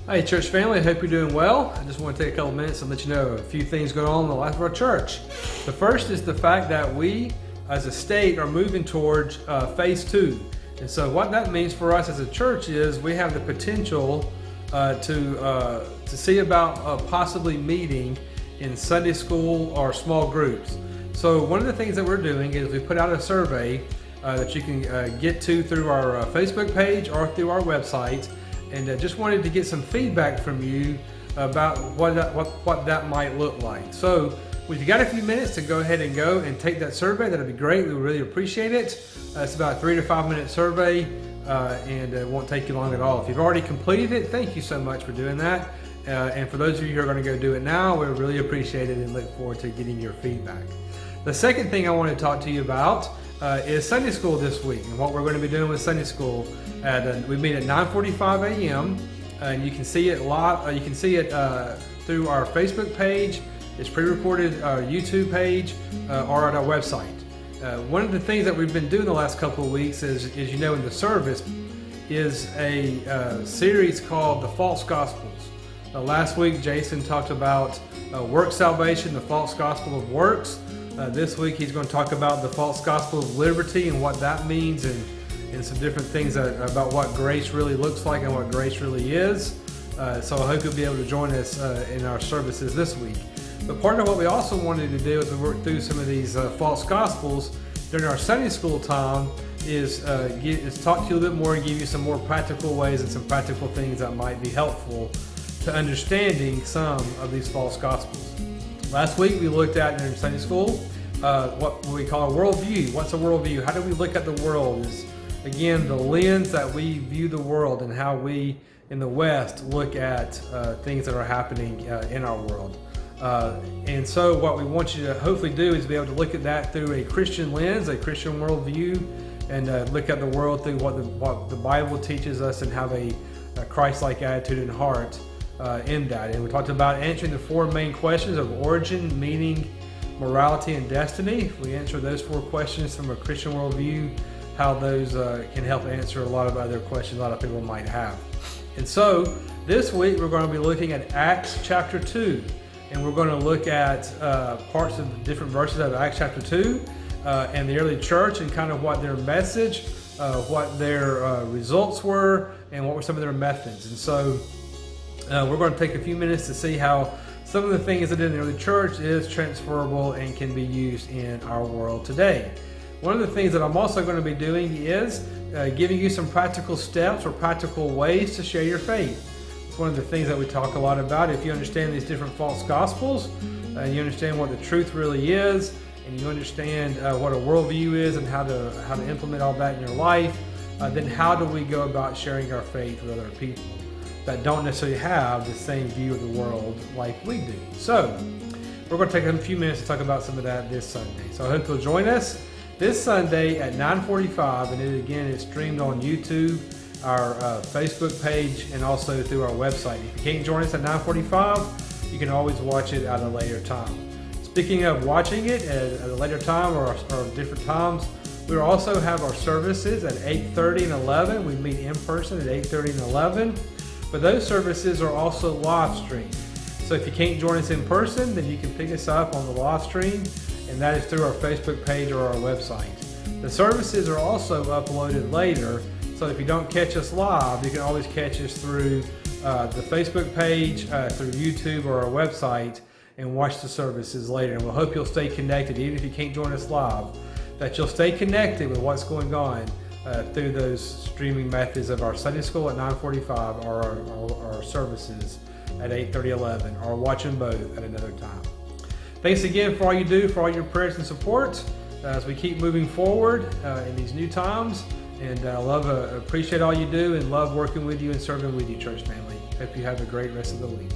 Hey church family, I hope you're doing well. I just want to take a couple minutes and let you know a few things going on in the life of our church. The first is the fact that we as a state are moving towards phase 2. And so what that means for us as a church is we have the potential to see about possibly meeting in Sunday school or small groups. So one of the things that we're doing is we put out a survey that you can get to through our Facebook page or through our website. And just wanted to get some feedback from you about what that might look like. So if you got a few minutes to go ahead and take that survey, that'd be great. We would really appreciate it. It's about a 3 to 5 minute survey and it won't take you long at all. If you've already completed it, thank you so much for doing that. And for those of you who are going to go do it now, we really appreciate it and look forward to getting your feedback. The second thing I want to talk to you about is Sunday school this week and what we're going to be doing with Sunday school. We meet at 9:45 a.m. and you can see it live. You can see it through our Facebook page. It's pre-recorded YouTube page or on our website. One of the things that we've been doing the last couple of weeks is in the service is a series called The False Gospels. Last week Jason talked about work salvation, the false gospel of works. This week he's going to talk about the false gospel of liberty and what that means and some different things about what grace really looks like and what grace really is. So I hope you'll be able to join us in our services this week. But part of what we also wanted to do as we work through some of these false gospels during our Sunday school time is talk to you a little bit more and give you some more practical ways and some practical things that might be helpful to understanding some of these false gospels. Last week we looked at in Sunday school what we call a worldview. What's a worldview? How do we look at the world? Is again the lens that we view the world and how we in the West look at things that are happening in our world. And so what we want you to hopefully do is be able to look at that through a Christian lens, a Christian worldview, and look at the world through what the Bible teaches us and have a Christ-like attitude and heart in that. And we talked about answering the 4 main questions of origin, meaning, morality, and destiny. If we answer those 4 questions from a Christian worldview, how those can help answer a lot of other questions a lot of people might have. And so this week we're going to be looking at Acts chapter 2, and we're going to look at parts of the different verses of Acts chapter 2 and the early church and kind of what their message, what their results were, and what were some of their methods. And so we're going to take a few minutes to see how some of the things that did in the early church is transferable and can be used in our world today. One of the things that I'm also going to be doing is giving you some practical steps or practical ways to share your faith. It's one of the things that we talk a lot about. If you understand these different false gospels, and you understand what the truth really is, and you understand what a worldview is and how to implement all that in your life, then how do we go about sharing our faith with other people that don't necessarily have the same view of the world like we do? So we're going to take a few minutes to talk about some of that this Sunday. So I hope you'll join us this Sunday at 9:45, and it again is streamed on YouTube, our Facebook page, and also through our website. If you can't join us at 9:45, you can always watch it at a later time. Speaking of watching it at a later time or different times, we also have our services at 8:30 and 11. We meet in person at 8:30 and 11, but those services are also live streamed. So if you can't join us in person, then you can pick us up on the live stream, and that is through our Facebook page or our website. The services are also uploaded later, so if you don't catch us live, you can always catch us through the Facebook page, through YouTube or our website, and watch the services later. And we'll hope you'll stay connected, even if you can't join us live, that you'll stay connected with what's going on through those streaming methods of our Sunday school at 9:45 or our services at 8:30, 11, or watch them both at another time. Thanks again for all you do, for all your prayers and support as we keep moving forward in these new times. And appreciate all you do and love working with you and serving with you, church family. Hope you have a great rest of the week.